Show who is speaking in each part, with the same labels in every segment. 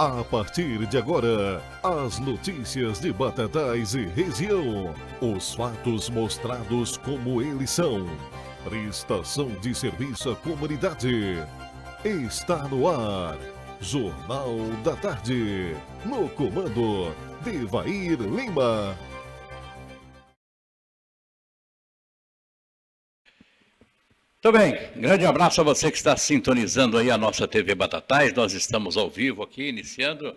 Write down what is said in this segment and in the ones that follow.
Speaker 1: A partir de agora, as notícias de Batatais e região. Os fatos mostrados como eles são. Prestação de serviço à comunidade. Está no ar. Jornal da Tarde. No comando de Vair Lima.
Speaker 2: Muito bem, grande abraço a você que está sintonizando aí a nossa TV Batatais. Nós estamos ao vivo aqui, iniciando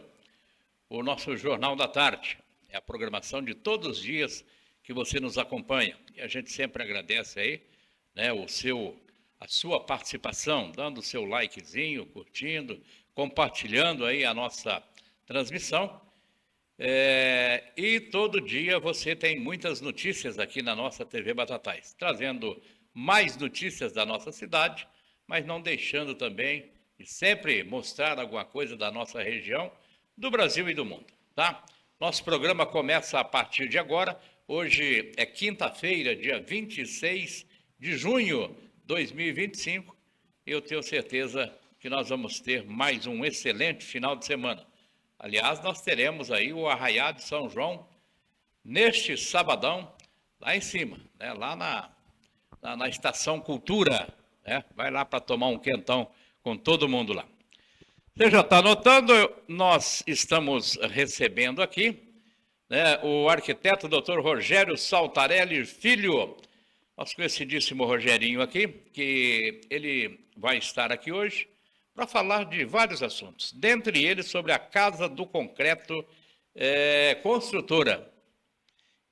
Speaker 2: o nosso Jornal da Tarde. É a programação de todos os dias que você nos acompanha. E a gente sempre agradece aí, né, a sua participação, dando o seu likezinho, curtindo, compartilhando aí a nossa transmissão. E todo dia você tem muitas notícias aqui na nossa TV Batatais, trazendo mais notícias da nossa cidade, mas não deixando também de sempre mostrar alguma coisa da nossa região, do Brasil e do mundo, tá? Nosso programa começa a partir de agora. Hoje é quinta-feira, dia 26 de junho de 2025, e eu tenho certeza que nós vamos ter mais um excelente final de semana. Aliás, nós teremos aí o Arraiá de São João neste sabadão, lá em cima, né? Lá na Estação Cultura, né? Vai lá para tomar um quentão com todo mundo lá. Você já está notando, nós estamos recebendo aqui, né, o arquiteto Dr. Rogério Saltarelli Filho, nosso conhecidíssimo Rogerinho aqui, que ele vai estar aqui hoje para falar de vários assuntos, dentre eles sobre a Casa do Concreto Construtora,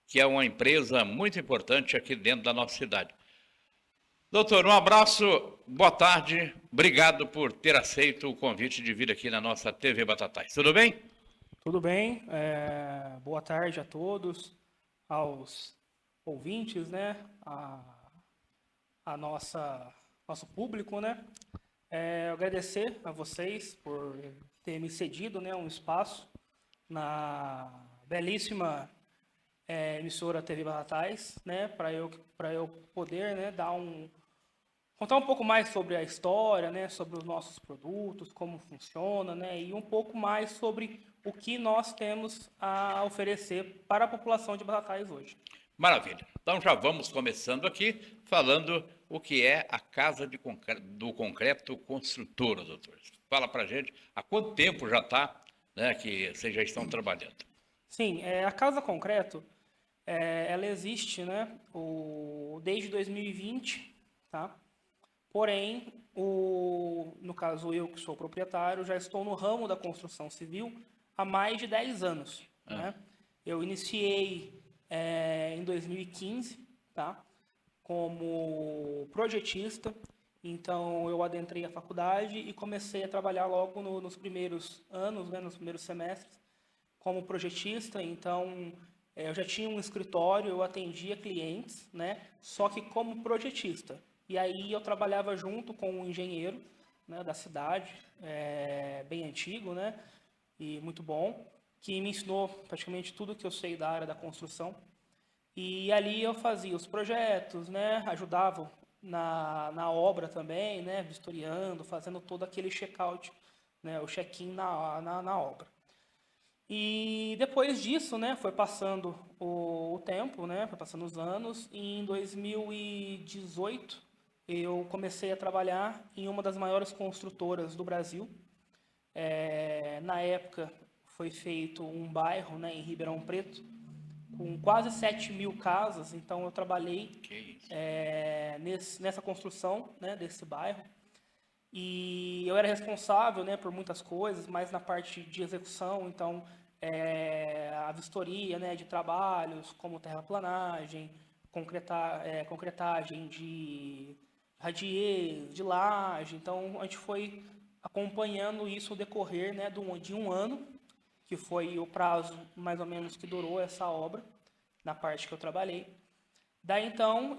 Speaker 2: que é uma empresa muito importante aqui dentro da nossa cidade. Doutor, um abraço, boa tarde, obrigado por ter aceito o convite de vir aqui na nossa TV Batatais. Tudo bem?
Speaker 3: Tudo bem, boa tarde a todos, aos ouvintes, né, nosso público, né. Agradecer a vocês por ter me cedido, né, um espaço na belíssima emissora TV Batatais, né, para eu poder, né, contar um pouco mais sobre a história, né, sobre os nossos produtos, como funciona, né, e um pouco mais sobre o que nós temos a oferecer para a população de Batatais hoje.
Speaker 2: Maravilha. Então já vamos começando aqui falando o que é a Casa do Concreto Construtora, doutor. Fala para a gente, há quanto tempo já está, né, que vocês já estão trabalhando?
Speaker 3: Sim, a Casa Concreto, ela existe, né, desde 2020, tá? Porém, no caso eu que sou proprietário, já estou no ramo da construção civil há mais de 10 anos. Né? Eu iniciei em 2015, tá? Como projetista, então eu adentrei a faculdade e comecei a trabalhar logo nos primeiros anos, né, nos primeiros semestres, como projetista. Então eu já tinha um escritório, eu atendia clientes, né, só que como projetista. E aí eu trabalhava junto com um engenheiro, né, da cidade, bem antigo, né, e muito bom, que me ensinou praticamente tudo que eu sei da área da construção. E ali eu fazia os projetos, né, ajudava na obra também, né, vistoriando, fazendo todo aquele check-out, né, o check-in na obra. E depois disso, né, foi passando o tempo, né, foi passando os anos, e em 2018 eu comecei a trabalhar em uma das maiores construtoras do Brasil. Na época foi feito um bairro, né, em Ribeirão Preto, com quase 7.000 casas, então eu trabalhei nessa construção, né, desse bairro. E eu era responsável, né, por muitas coisas, mas na parte de execução, então a vistoria, né, de trabalhos como terraplanagem, concretagem de radier, de laje. Então a gente foi acompanhando isso no decorrer, né, de um ano, que foi o prazo mais ou menos que durou essa obra, na parte que eu trabalhei. Daí então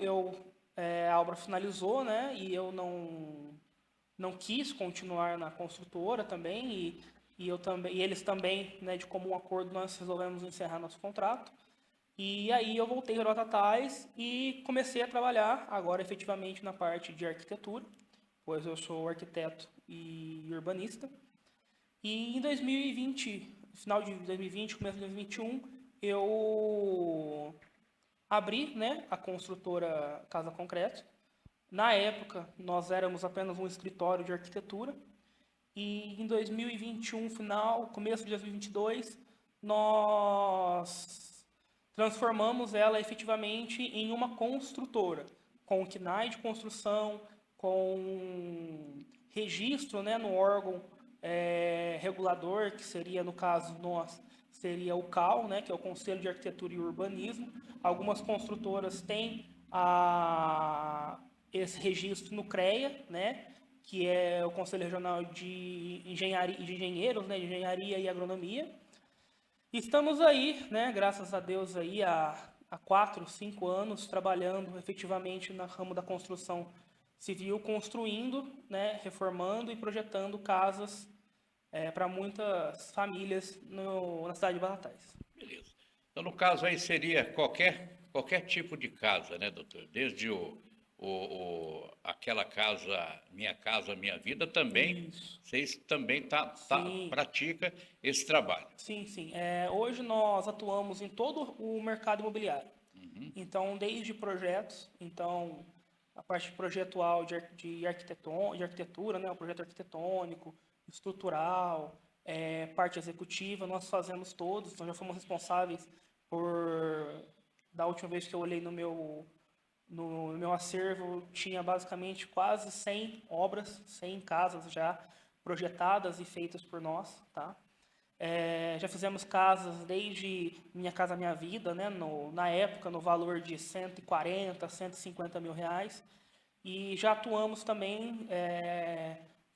Speaker 3: a obra finalizou, né, e eu não quis continuar na construtora também, e eles também, né, de comum acordo, nós resolvemos encerrar nosso contrato. E aí eu voltei para Batatais e comecei a trabalhar agora efetivamente na parte de arquitetura, pois eu sou arquiteto e urbanista. E em 2020, final de 2020, começo de 2021, eu abri, né, a construtora Casa Concreto. Na época, nós éramos apenas um escritório de arquitetura. E em 2021, final, começo de 2022, nós transformamos ela efetivamente em uma construtora, com KNAI de construção, com registro, né, no órgão regulador, que seria, no caso, nós, seria o CAU, né, que é o Conselho de Arquitetura e Urbanismo. Algumas construtoras têm esse registro no CREA, né, que é o Conselho Regional de Engenharia, de Engenheiros, né, de Engenharia e Agronomia. E estamos aí, né, graças a Deus, aí, há 4, 5 anos, trabalhando efetivamente no ramo da construção civil, construindo, né, reformando e projetando casas para muitas famílias na cidade de Batatais.
Speaker 2: Beleza. Então, no caso aí seria qualquer tipo de casa, né, doutor? Desde aquela casa, Minha Vida, também,
Speaker 3: Isso.
Speaker 2: vocês também
Speaker 3: Sim.
Speaker 2: pratica esse trabalho.
Speaker 3: Sim, sim. Hoje nós atuamos em todo o mercado imobiliário. Então, desde projetos, então a parte projetual de arquitetura, né, o projeto arquitetônico, estrutural, parte executiva, nós fazemos todos. Nós já fomos responsáveis da última vez que eu olhei no meu acervo, tinha basicamente quase 100 obras, 100 casas já projetadas e feitas por nós, tá? Já fizemos casas desde Minha Casa Minha Vida, né, na época no valor de 140, 150 mil reais. E já atuamos também,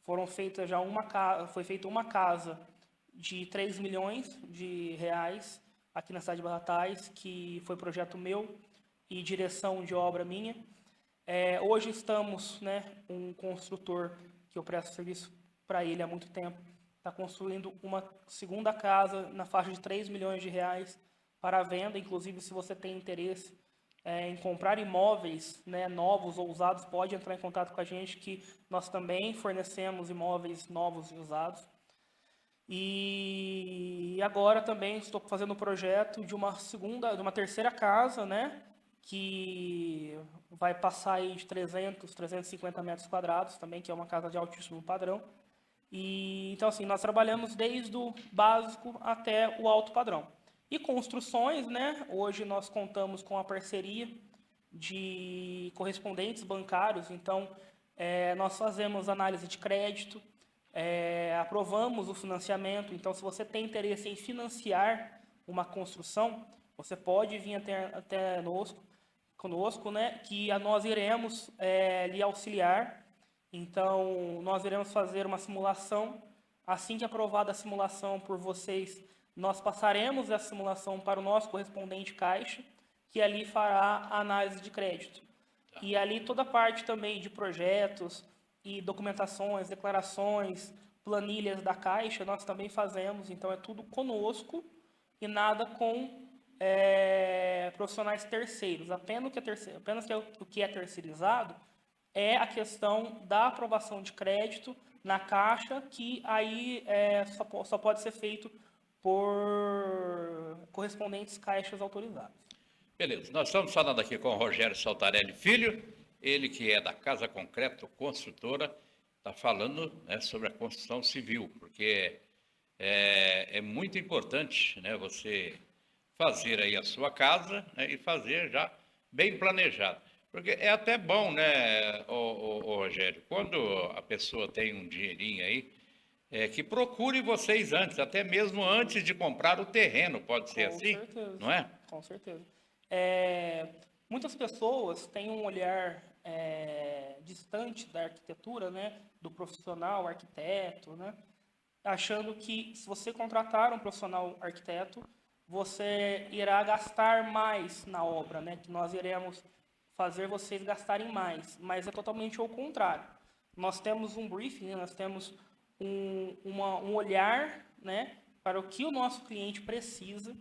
Speaker 3: foi feita uma casa de 3 milhões de reais aqui na cidade de Batatais, que foi projeto meu e direção de obra minha. Hoje estamos, né, um construtor que eu presto serviço para ele há muito tempo, está construindo uma segunda casa na faixa de 3 milhões de reais para venda. Inclusive, se você tem interesse em comprar imóveis, né, novos ou usados, pode entrar em contato com a gente, que nós também fornecemos imóveis novos e usados. E agora também estou fazendo um projeto de uma terceira casa, né, que vai passar aí de 350 metros quadrados também, que é uma casa de altíssimo padrão. E então, assim, nós trabalhamos desde o básico até o alto padrão. E construções, né? Hoje nós contamos com a parceria de correspondentes bancários. Então, nós fazemos análise de crédito, aprovamos o financiamento. Então, se você tem interesse em financiar uma construção, você pode vir até conosco, né? Que nós iremos lhe auxiliar. Então, nós iremos fazer uma simulação. Assim que aprovada a simulação por vocês, nós passaremos essa simulação para o nosso correspondente Caixa, que ali fará a análise de crédito. E ali toda a parte também de projetos e documentações, declarações, planilhas da Caixa, nós também fazemos. Então, é tudo conosco e nada com profissionais terceiros. Apenas o que é terceirizado é a questão da aprovação de crédito na Caixa, que aí só pode ser feito por correspondentes caixas autorizados.
Speaker 2: Beleza, nós estamos falando aqui com o Rogério Saltarelli Filho, ele que é da Casa Concreto Construtora, está falando, né, sobre a construção civil, porque é muito importante, né, você fazer aí a sua casa, né, e fazer já bem planejado. Porque é até bom, né, o Rogério, quando a pessoa tem um dinheirinho aí, que procure vocês antes, até mesmo antes de comprar o terreno, pode ser assim? Com certeza. Não é?
Speaker 3: Com certeza. Muitas pessoas têm um olhar distante da arquitetura, né, do profissional arquiteto, né, achando que se você contratar um profissional arquiteto, você irá gastar mais na obra, né, que nós iremos fazer vocês gastarem mais, mas é totalmente ao contrário. Nós temos um briefing, né? Nós temos um olhar, né, para o que o nosso cliente precisa,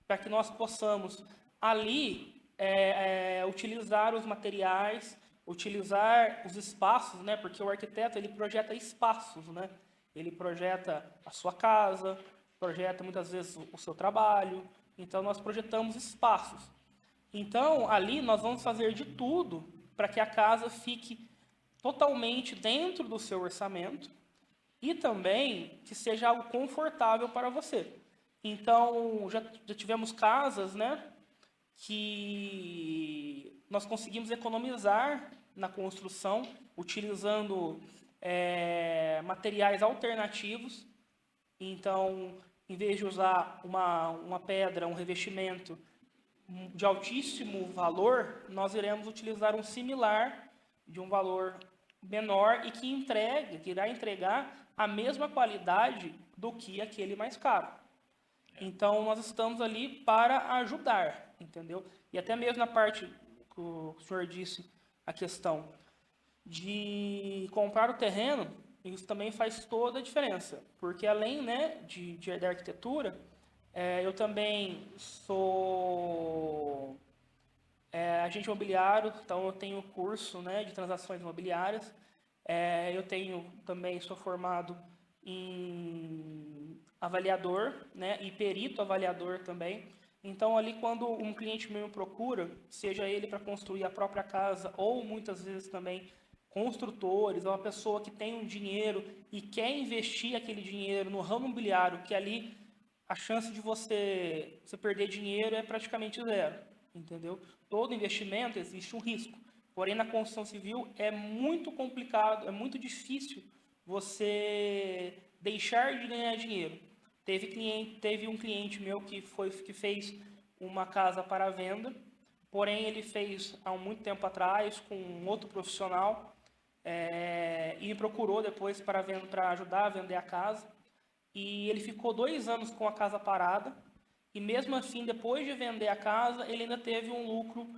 Speaker 3: para que nós possamos ali utilizar os materiais, utilizar os espaços, né, porque o arquiteto ele projeta espaços, né? Ele projeta a sua casa, projeta muitas vezes o seu trabalho. Então, nós projetamos espaços. Então, ali nós vamos fazer de tudo para que a casa fique totalmente dentro do seu orçamento e também que seja algo confortável para você. Então, já tivemos casas, né, que nós conseguimos economizar na construção, utilizando materiais alternativos. Então, em vez de usar uma pedra, um revestimento de altíssimo valor, nós iremos utilizar um similar de um valor menor e que irá entregar a mesma qualidade do que aquele mais caro. Então, nós estamos ali para ajudar, entendeu? E até mesmo na parte que o senhor disse, a questão de comprar o terreno, isso também faz toda a diferença, porque além, né, da arquitetura, eu também sou agente imobiliário, então eu tenho curso, né, de transações imobiliárias. Eu também sou formado em avaliador, né, e perito avaliador também. Então, ali, quando um cliente meu me procura, seja ele para construir a própria casa ou muitas vezes também construtores, ou uma pessoa que tem um dinheiro e quer investir aquele dinheiro no ramo imobiliário, que ali a chance de você perder dinheiro é praticamente zero, entendeu? Todo investimento existe um risco. Porém, na construção civil é muito complicado, é muito difícil você deixar de ganhar dinheiro. Teve um cliente meu que fez uma casa para venda, porém ele fez há muito tempo atrás com um outro profissional e me procurou depois para ajudar a vender a casa. E ele ficou 2 anos com a casa parada e mesmo assim, depois de vender a casa, ele ainda teve um lucro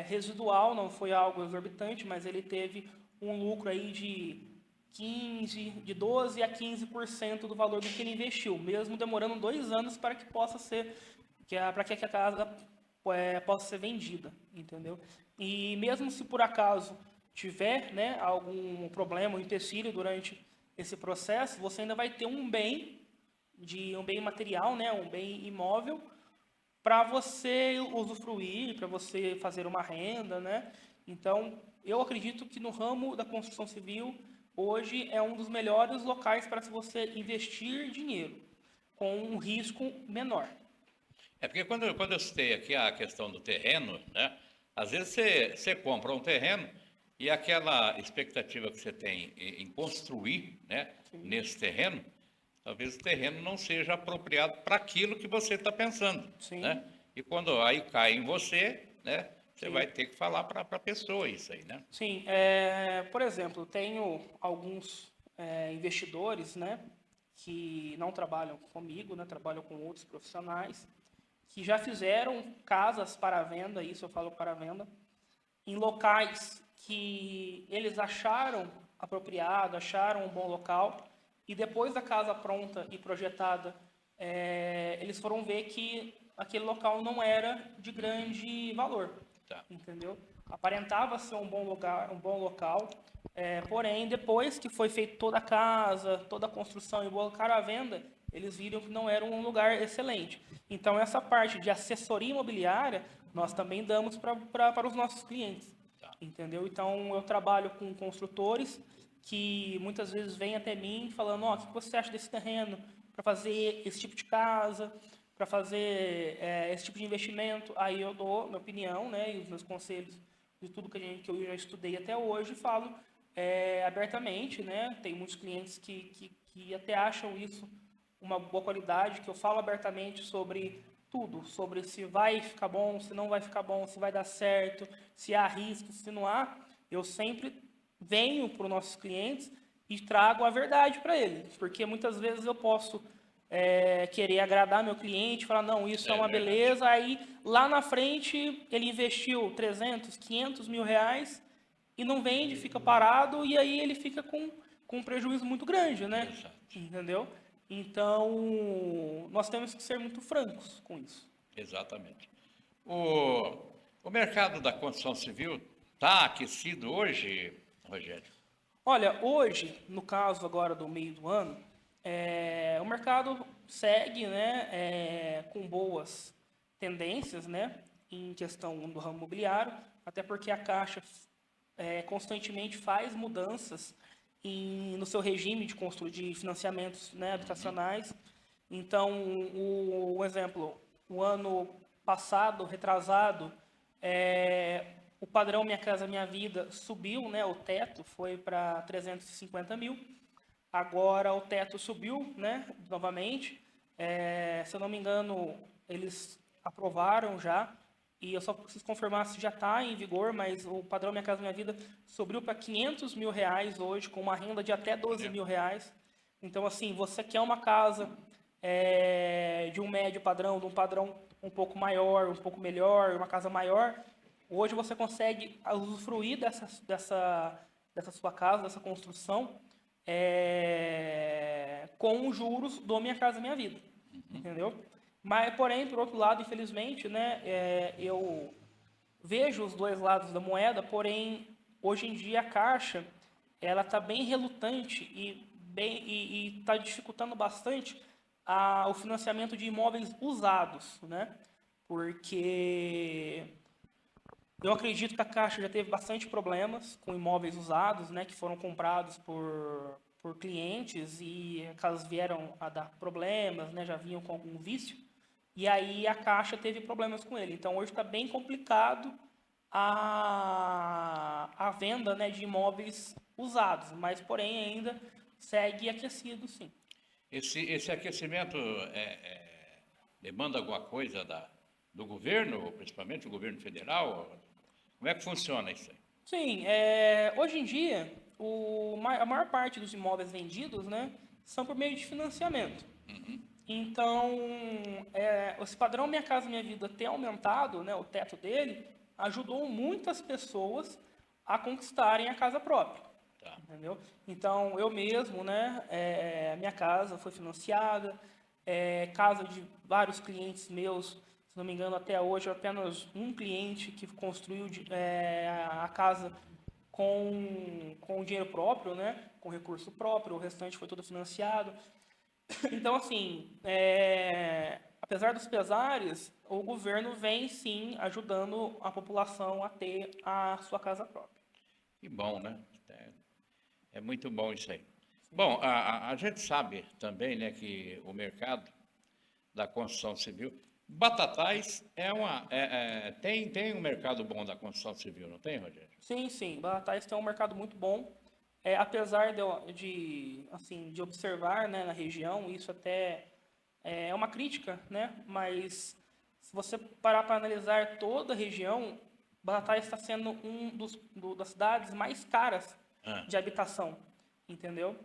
Speaker 3: residual, não foi algo exorbitante, mas ele teve um lucro aí de 12 a 15% do valor do que ele investiu, mesmo demorando 2 anos para que possa ser, para que a casa possa ser vendida, entendeu? E mesmo se por acaso tiver, né, algum problema, um empecilho durante esse processo, você ainda vai ter um bem material, né, um bem imóvel, para você usufruir, para você fazer uma renda, né? Então, eu acredito que no ramo da construção civil, hoje é um dos melhores locais para você investir dinheiro, com um risco menor.
Speaker 2: Porque quando eu citei aqui a questão do terreno, né? Às vezes você compra um terreno e aquela expectativa que você tem em construir, né, nesse terreno, talvez o terreno não seja apropriado para aquilo que você está pensando.
Speaker 3: Sim.
Speaker 2: Né? E quando aí cai em você, né, você vai ter que falar para a pessoa isso aí, né?
Speaker 3: Sim. Por exemplo, tenho alguns investidores, né, que não trabalham comigo, né, trabalham com outros profissionais, que já fizeram casas para venda, isso eu falo para venda, em locais que eles acharam apropriado, acharam um bom local, e depois da casa pronta e projetada, eles foram ver que aquele local não era de grande valor, entendeu? Aparentava ser um bom local, porém, depois que foi feita toda a casa, toda a construção e colocaram à venda, eles viram que não era um lugar excelente. Então, essa parte de assessoria imobiliária, nós também damos para os nossos clientes, entendeu? Então, eu trabalho com construtores que muitas vezes vêm até mim falando, o que você acha desse terreno para fazer esse tipo de casa, para fazer esse tipo de investimento? Aí eu dou minha opinião, né, e os meus conselhos de tudo que eu já estudei até hoje, e falo abertamente, né? Tem muitos clientes que até acham isso uma boa qualidade, que eu falo abertamente sobre tudo, sobre se vai ficar bom, se não vai ficar bom, se vai dar certo, se há risco, se não há. Eu sempre venho para os nossos clientes e trago a verdade para eles, porque muitas vezes eu posso querer agradar meu cliente, falar, não, isso é uma beleza, aí lá na frente ele investiu 300, 500 mil reais e não vende, fica parado, e aí ele fica com um prejuízo muito grande, né?
Speaker 2: Exato.
Speaker 3: Entendeu? Então, nós temos que ser muito francos com isso.
Speaker 2: Exatamente. O mercado da construção civil está aquecido hoje, Rogério?
Speaker 3: Olha, hoje, no caso agora do meio do ano, o mercado segue, né, com boas tendências, né, em questão do ramo imobiliário, até porque a Caixa constantemente faz mudanças no seu regime de de financiamentos, né, habitacionais. Então, um exemplo, o ano passado, retrasado, o padrão Minha Casa Minha Vida subiu, né, o teto foi para 350 mil. Agora o teto subiu, né, novamente. Se eu não me engano, eles aprovaram já. E eu só preciso confirmar se já está em vigor, mas o padrão Minha Casa Minha Vida subiu para 500 mil reais hoje, com uma renda de até 12 mil reais. Então, assim, você quer uma casa de um médio padrão, de um padrão um pouco maior, um pouco melhor, uma casa maior, hoje você consegue usufruir dessa sua casa, dessa construção, com os juros do Minha Casa Minha Vida, entendeu? Mas, porém, por outro lado, infelizmente, né, eu vejo os dois lados da moeda, porém, hoje em dia a Caixa, ela está bem relutante e está dificultando bastante o financiamento de imóveis usados, né? Porque eu acredito que a Caixa já teve bastante problemas com imóveis usados, né, que foram comprados por clientes e casos vieram a dar problemas, né, já vinham com algum vício, e aí a Caixa teve problemas com ele. Então hoje está bem complicado a venda, né, de imóveis usados, mas porém ainda segue aquecido, sim.
Speaker 2: Esse aquecimento demanda alguma coisa do governo, principalmente o governo federal? Como é que funciona isso aí?
Speaker 3: Sim, hoje em dia, a maior parte dos imóveis vendidos, né, são por meio de financiamento. Então, esse padrão Minha Casa Minha Vida ter aumentado, né, o teto dele, ajudou muitas pessoas a conquistarem a casa própria.
Speaker 2: Tá.
Speaker 3: Entendeu? Então, eu mesmo, né, minha casa foi financiada, casa de vários clientes meus, se não me engano, até hoje, apenas um cliente que construiu a casa com dinheiro próprio, né, com recurso próprio, o restante foi tudo financiado. Então, assim, apesar dos pesares, o governo vem, sim, ajudando a população a ter a sua casa própria.
Speaker 2: Que bom, né? É muito bom isso aí. Bom, a gente sabe também, né, que o mercado da construção civil, Batatais tem um mercado bom da construção civil, não tem, Rogério?
Speaker 3: Sim, sim. Batatais tem um mercado muito bom. Apesar assim, de observar, né, na região, isso até é uma crítica, né? Mas se você parar para analisar toda a região, Batatais está sendo das cidades mais caras
Speaker 2: Ah,
Speaker 3: de habitação, entendeu?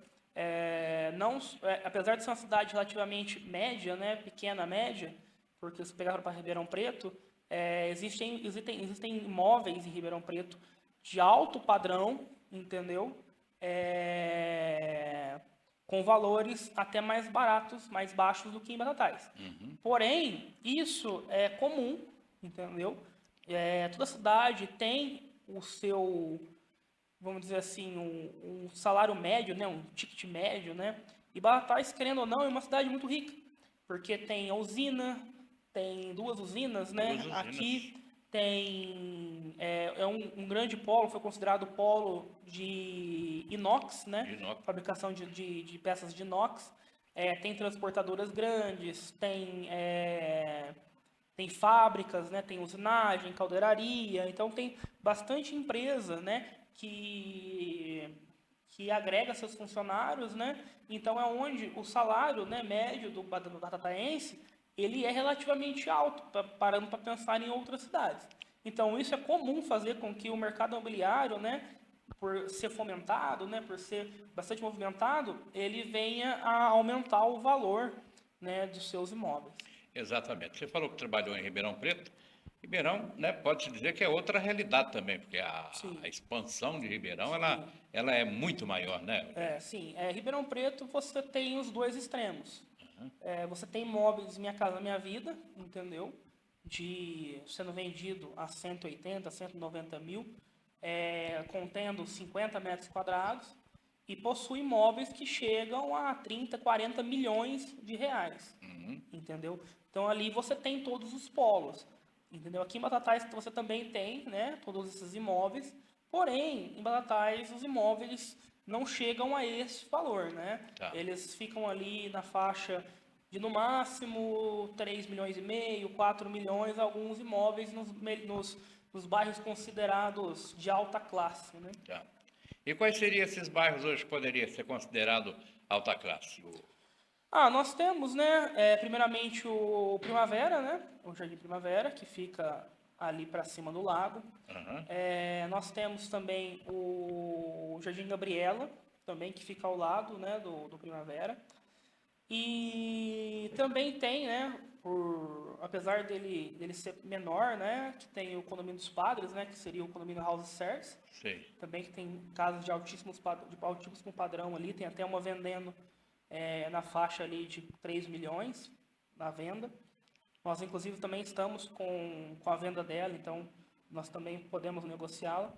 Speaker 3: Não, apesar de ser uma cidade relativamente média, né, pequena, média, porque se pegar para Ribeirão Preto, existem imóveis em Ribeirão Preto de alto padrão, entendeu? Com valores até mais baratos, mais baixos do que em Batatais. Porém, isso é comum, entendeu? Toda cidade tem o seu, vamos dizer assim, um salário médio, né, um ticket médio, né? E Batatais, querendo ou não, é uma cidade muito rica, porque tem a usina, tem duas usinas, né?
Speaker 2: duas usinas.
Speaker 3: Aqui tem um grande polo, foi considerado polo de inox, né?
Speaker 2: De inox.
Speaker 3: Fabricação de peças de inox. Tem transportadoras grandes, tem fábricas, né? Tem usinagem, caldeiraria, então tem bastante empresa, né? Que agrega seus funcionários, né? Então é onde o salário, né, médio do batataense ele é relativamente alto, parando para pensar em outras cidades. Então isso é comum fazer com que o mercado imobiliário, né, por ser fomentado, né, por ser bastante movimentado, ele venha a aumentar o valor, né, dos seus imóveis.
Speaker 2: Exatamente. Você falou que trabalhou em Ribeirão Preto. Ribeirão, né, pode-se dizer que é outra realidade também, porque a expansão de Ribeirão, ela é muito maior, né?
Speaker 3: Sim. Ribeirão Preto, você tem os dois extremos. Você tem imóveis Minha Casa Minha Vida, entendeu? Sendo vendido a 180, 190 mil, contendo 50 metros quadrados. e possui imóveis que chegam a 30, 40 milhões de reais, entendeu? Então ali você tem todos os polos, entendeu? Aqui em Batatais você também tem, né, todos esses imóveis, porém, em Batatais os imóveis não chegam a esse valor, né?
Speaker 2: Tá.
Speaker 3: Eles ficam ali na faixa de no máximo 3 milhões e meio, 4 milhões, alguns imóveis nos bairros considerados de alta classe, né?
Speaker 2: Tá. E quais seriam esses bairros hoje que poderia ser considerado alta classe?
Speaker 3: Nós temos, né, primeiramente o Primavera, né, o Jardim Primavera, que fica ali para cima do lago.
Speaker 2: Aham.
Speaker 3: Nós temos também o Jardim Gabriela, também que fica ao lado, né, do Primavera. E também tem, né, apesar dele ser menor, né, que tem o Condomínio dos Padres, né, que seria o Condomínio House Serres,
Speaker 2: Sei.
Speaker 3: também que tem casas de altíssimo padrão ali, tem até uma vendendo na faixa ali de 3 milhões na venda. Nós, inclusive, também estamos com a venda dela, então nós também podemos negociá-la.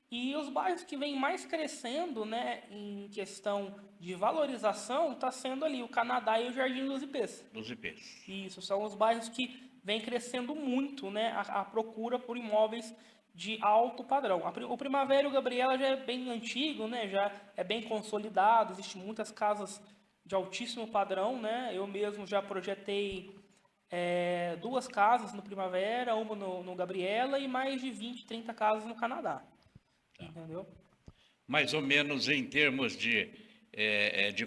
Speaker 3: E os bairros que vêm mais crescendo, né, em questão de valorização, está sendo ali o Canadá e o Jardim dos Ipês.
Speaker 2: Dos IPs.
Speaker 3: Isso, são os bairros que vêm crescendo muito, né, a procura por imóveis de alto padrão. O Primavera e o Gabriela já é bem antigo, né, já é bem consolidado, existem muitas casas de altíssimo padrão, né, eu mesmo já projetei 2 casas no Primavera, uma no Gabriela e mais de 20, 30 casas no Canadá. Entendeu?
Speaker 2: Mais ou menos em termos de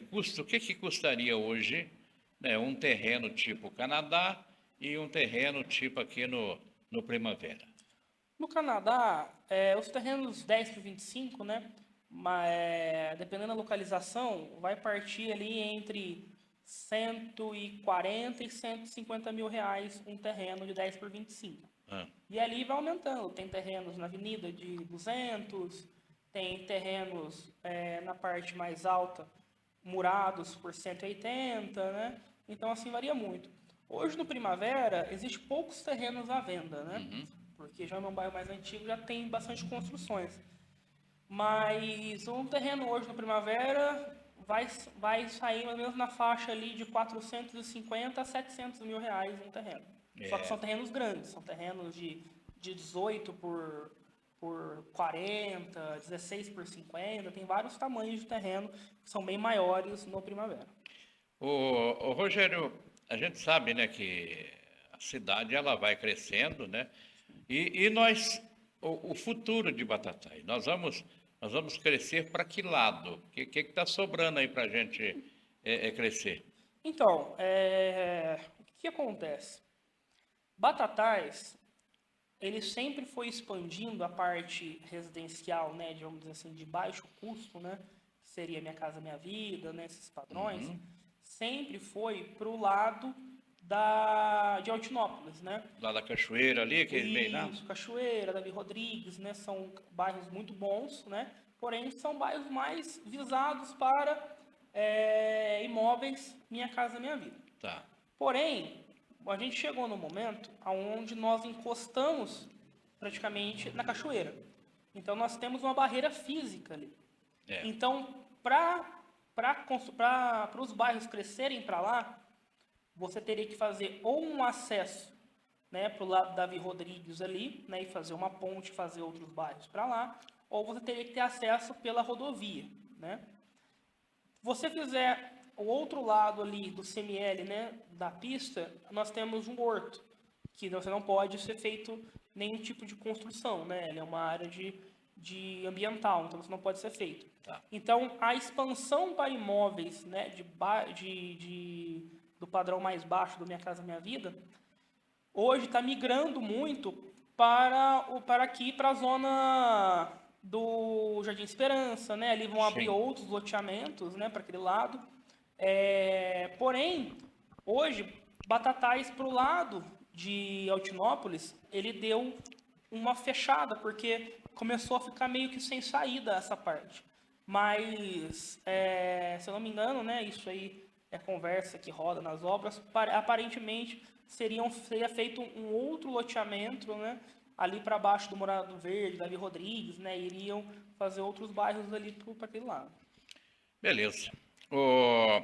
Speaker 2: custo, o que custaria hoje, né, um terreno tipo Canadá e um terreno tipo aqui no Primavera?
Speaker 3: No Canadá, os terrenos 10 por 25, né, dependendo da localização, vai partir ali entre 140 e 150 mil reais um terreno de 10 por 25. E ali vai aumentando. Tem terrenos na avenida de 200, tem terrenos na parte mais alta, murados por 180, né? Então, assim, varia muito. Hoje, no Primavera, existe poucos terrenos à venda, né? Porque já num bairro mais antigo já tem bastante construções. Mas um terreno hoje no Primavera vai sair mais ou menos na faixa ali de 450 a 700 mil reais um terreno. Só que são terrenos grandes, são terrenos de 18 por 40, 16 por 50, tem vários tamanhos de terreno que são bem maiores no Primavera.
Speaker 2: O Rogério, a gente sabe, né, que a cidade ela vai crescendo, né? E nós, o futuro de Batatais, nós vamos crescer para que lado? O que está sobrando aí para a gente crescer?
Speaker 3: Então, o que acontece? Batatais, ele sempre foi expandindo a parte residencial, né, vamos dizer assim, de baixo custo, né, que seria Minha Casa Minha Vida, né, esses padrões, sempre foi para o lado de Altinópolis, né?
Speaker 2: Lá da Cachoeira ali, que vem lá?
Speaker 3: Isso, Cachoeira, Davi Rodrigues, né, são bairros muito bons, né, porém são bairros mais visados para imóveis Minha Casa Minha Vida.
Speaker 2: Tá.
Speaker 3: Porém, a gente chegou no momento onde nós encostamos praticamente na cachoeira. Então, nós temos uma barreira física ali. Então, para os bairros crescerem para lá, você teria que fazer ou um acesso, né, para o lado da Davi Rodrigues ali, né, e fazer uma ponte, fazer outros bairros para lá, ou você teria que ter acesso pela rodovia, né? Você fizer o outro lado ali do CML, né, da pista, nós temos um horto, que você não pode ser feito nenhum tipo de construção, né? Ele é uma área de ambiental, então isso não pode ser feito.
Speaker 2: Tá.
Speaker 3: Então, a expansão para imóveis, né, do padrão mais baixo do Minha Casa Minha Vida, hoje está migrando muito para aqui, para a zona do Jardim Esperança, né? Ali vão abrir outros loteamentos, né, para aquele lado. Porém, hoje, Batatais para o lado de Altinópolis, ele deu uma fechada, porque começou a ficar meio que sem saída essa parte. Mas, se eu não me engano, né, isso aí é conversa que roda nas obras, aparentemente seria feito um outro loteamento, né, ali para baixo do Morado Verde, Davi Rodrigues, né, iriam fazer outros bairros ali para aquele lado.
Speaker 2: Beleza. O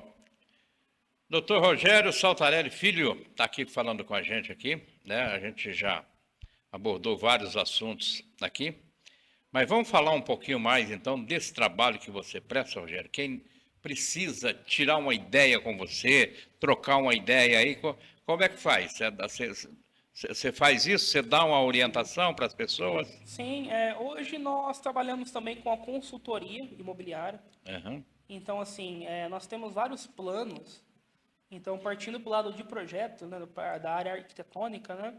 Speaker 2: Dr. Rogério Saltarelli Filho está aqui falando com a gente aqui, né? A gente já abordou vários assuntos aqui, mas vamos falar um pouquinho mais, então, desse trabalho que você presta, Rogério. Quem precisa tirar uma ideia com você, trocar uma ideia aí, como é que faz? Você faz isso? Você dá uma orientação para as pessoas?
Speaker 3: Sim, hoje nós trabalhamos também com a consultoria imobiliária.
Speaker 2: Uhum.
Speaker 3: Então, assim, nós temos vários planos. Então, partindo para o lado de projeto, né, da área arquitetônica, né,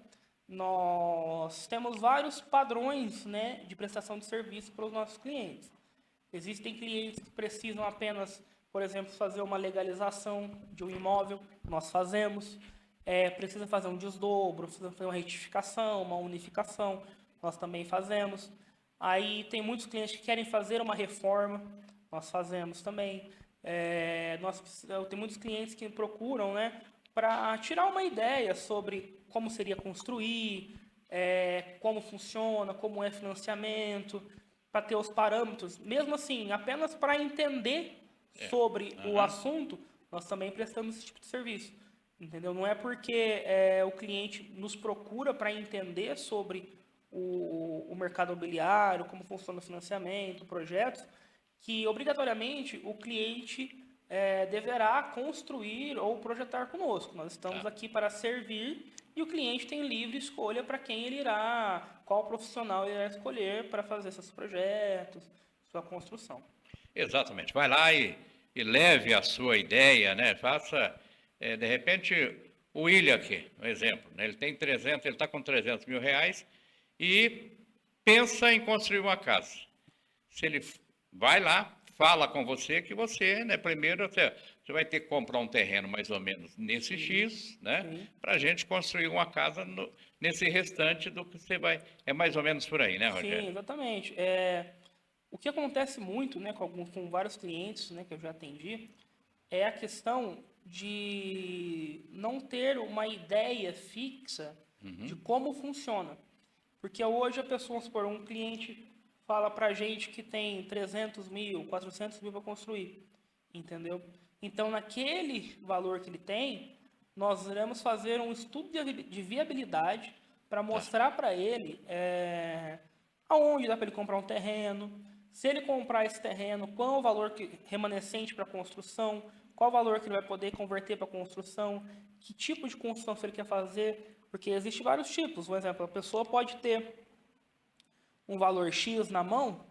Speaker 3: nós temos vários padrões, né, de prestação de serviço para os nossos clientes. Existem clientes que precisam apenas, por exemplo, fazer uma legalização de um imóvel, nós fazemos. Precisa fazer um desdobro, precisa fazer uma retificação, uma unificação, nós também fazemos. Aí tem muitos clientes que querem fazer uma reforma, nós fazemos também. Tem muitos clientes que procuram, né, para tirar uma ideia sobre como seria construir, como funciona, como é financiamento, para ter os parâmetros. Mesmo assim, apenas para entender sobre o assunto, nós também prestamos esse tipo de serviço. Entendeu? Não é porque o cliente nos procura para entender sobre o mercado imobiliário, como funciona o financiamento, projetos, que obrigatoriamente o cliente deverá construir ou projetar conosco. Nós estamos aqui para servir e o cliente tem livre escolha para quem ele irá, qual profissional ele irá escolher para fazer seus projetos, sua construção.
Speaker 2: Exatamente. Vai lá e leve a sua ideia, né? Faça, de repente, o William aqui, um exemplo, né? Ele está com 300 mil reais e pensa em construir uma casa. Se ele vai lá, fala com você que você, né, primeiro você vai ter que comprar um terreno mais ou menos nesse X, né, para a gente construir uma casa nesse restante do que você vai. É mais ou menos por aí, né, Rogério?
Speaker 3: Sim, exatamente. O que acontece muito, né, com vários clientes, né, que eu já atendi, é a questão de não ter uma ideia fixa de como funciona. Porque hoje a pessoa, vamos supor, um cliente fala para a gente que tem 300 mil, 400 mil para construir, entendeu? Então, naquele valor que ele tem, nós iremos fazer um estudo de viabilidade para mostrar para ele aonde dá para ele comprar um terreno, se ele comprar esse terreno, qual é o valor remanescente para a construção, qual o valor que ele vai poder converter para a construção, que tipo de construção ele quer fazer, porque existem vários tipos. Por exemplo, a pessoa pode ter um valor X na mão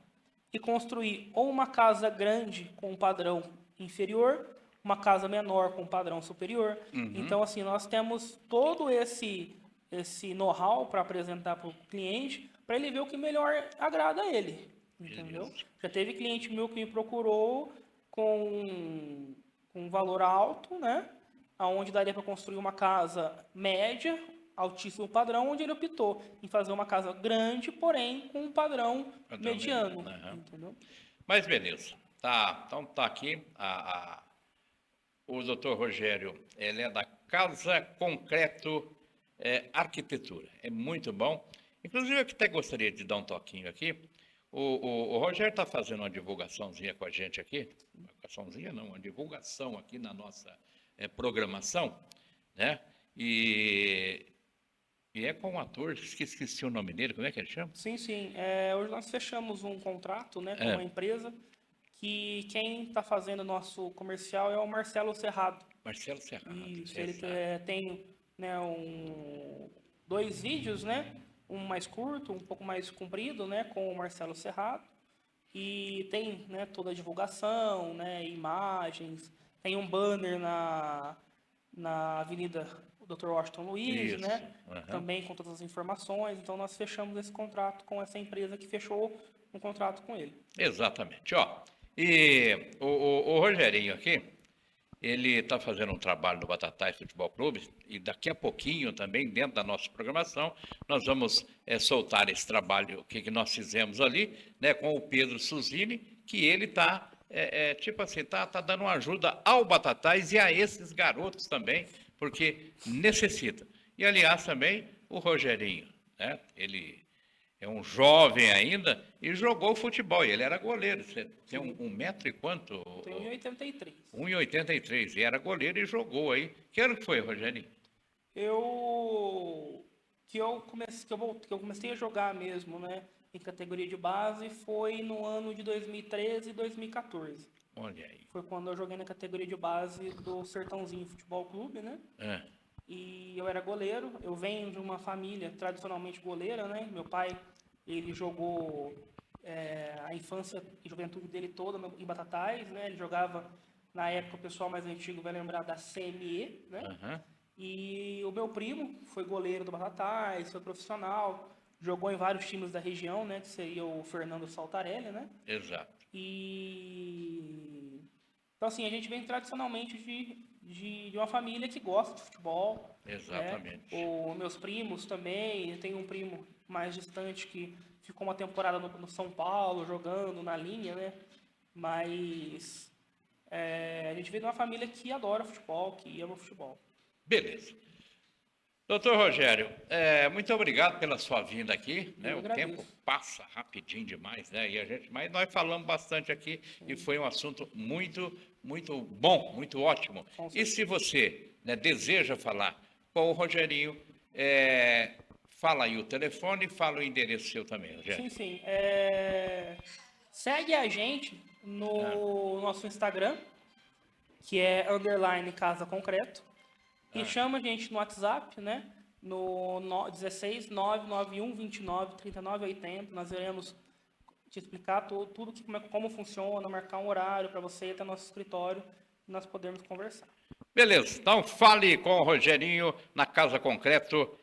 Speaker 3: e construir ou uma casa grande com um padrão inferior, uma casa menor com um padrão superior. Então, assim, nós temos todo esse know-how para apresentar para o cliente, para ele ver o que melhor agrada a ele, entendeu? Já teve cliente meu que me procurou com um valor alto, né? Onde daria para construir uma casa média, altíssimo padrão, onde ele optou em fazer uma casa grande, porém com um padrão mediano. Entendeu?
Speaker 2: Mas beleza. Tá, então tá aqui o doutor Rogério, ele é da Casa Concreto Arquitetura. É muito bom. Inclusive, eu até gostaria de dar um toquinho aqui. O Rogério está fazendo uma divulgaçãozinha com a gente aqui. Uma divulgação aqui na nossa programação, né? E é com um ator, esqueci o nome dele, como é que ele chama?
Speaker 3: Sim. Hoje nós fechamos um contrato, né, com uma empresa que quem está fazendo o nosso comercial é o Marcelo Serrado.
Speaker 2: Marcelo Serrado.
Speaker 3: Isso, ele tem, né, 2 vídeos, né? Um mais curto, um pouco mais comprido, né, com o Marcelo Serrado. E tem, né, toda a divulgação, né, imagens. Tem um banner na Avenida Dr. Washington Luiz, né? Também com todas as informações. Então, nós fechamos esse contrato com essa empresa que fechou um contrato com ele.
Speaker 2: Exatamente. E o Rogerinho aqui, ele está fazendo um trabalho no Batatais Futebol Clube e daqui a pouquinho também, dentro da nossa programação, nós vamos soltar esse trabalho que nós fizemos ali, né, com o Pedro Suzini, que ele está, tá dando uma ajuda ao Batatais e a esses garotos também, porque necessita. E, aliás, também o Rogerinho, né, ele é um jovem ainda, e jogou futebol. E ele era goleiro. Você tem um metro e quanto?
Speaker 3: Tenho 1,83.
Speaker 2: 1,83. E era goleiro e jogou aí. Que ano que foi, Rogerinho?
Speaker 3: Que eu comecei a jogar mesmo, né, em categoria de base, foi no ano de 2013 e 2014.
Speaker 2: Olha aí.
Speaker 3: Foi quando eu joguei na categoria de base do Sertãozinho Futebol Clube, né? E eu era goleiro. Eu venho de uma família tradicionalmente goleira, né? Meu pai, ele jogou a infância e juventude dele toda em Batatais, né? Ele jogava, na época, o pessoal mais antigo vai lembrar da CME, né? E o meu primo foi goleiro do Batatais, foi profissional, jogou em vários times da região, né? Que seria o Fernando Saltarelli, né?
Speaker 2: Exato.
Speaker 3: Então, assim, a gente vem tradicionalmente de uma família que gosta de futebol.
Speaker 2: Exatamente.
Speaker 3: Né? Meus primos também. Eu tenho um primo mais distante que ficou uma temporada no São Paulo, jogando na linha, né? Mas a gente vem de uma família que adora futebol, que ama futebol.
Speaker 2: Beleza. Doutor Rogério, muito obrigado pela sua vinda aqui, né? O tempo passa rapidinho demais, né? Mas nós falamos bastante aqui e foi um assunto muito, muito bom, muito ótimo. E se você, né, deseja falar com o Rogerinho, fala aí o telefone e fala o endereço seu também, Rogério.
Speaker 3: Sim. Segue a gente no nosso Instagram, que é _Casa Concreto. E chama a gente no WhatsApp, né? No 16 991 29 39 80. Nós iremos te explicar tudo como funciona, marcar um horário para você ir até nosso escritório e nós podermos conversar.
Speaker 2: Beleza. Então fale com o Rogerinho na Casa Concreto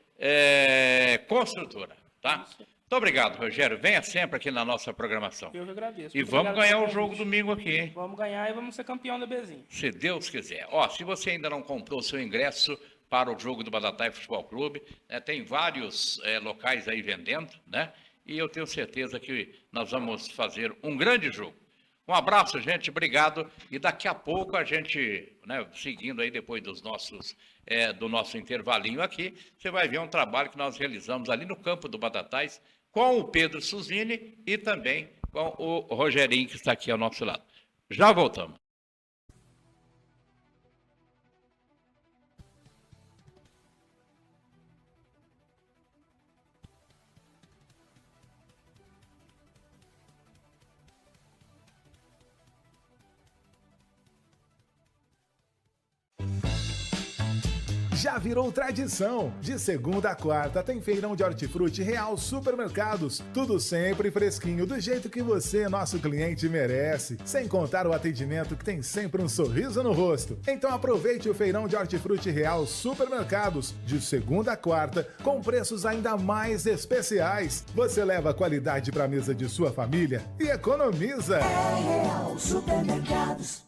Speaker 2: Construtora, tá? Isso. Muito obrigado, Rogério. Venha sempre aqui na nossa programação.
Speaker 3: Eu que agradeço.
Speaker 2: E vamos ganhar o jogo domingo aqui, hein?
Speaker 3: Vamos ganhar e vamos ser campeão da Bezinha.
Speaker 2: Se Deus quiser. Se você ainda não comprou o seu ingresso para o jogo do Batatais Futebol Clube, tem vários locais aí vendendo, né? E eu tenho certeza que nós vamos fazer um grande jogo. Um abraço, gente. Obrigado. E daqui a pouco a gente, né, seguindo aí depois do nosso intervalinho aqui, você vai ver um trabalho que nós realizamos ali no campo do Batatais, com o Pedro Suzini e também com o Rogerinho, que está aqui ao nosso lado. Já voltamos.
Speaker 4: Já virou tradição. De segunda a quarta tem feirão de hortifruti Real Supermercados. Tudo sempre fresquinho, do jeito que você, nosso cliente, merece. Sem contar o atendimento que tem sempre um sorriso no rosto. Então aproveite o feirão de hortifruti Real Supermercados. De segunda a quarta, com preços ainda mais especiais. Você leva qualidade para a mesa de sua família e economiza.
Speaker 5: É Real Supermercados.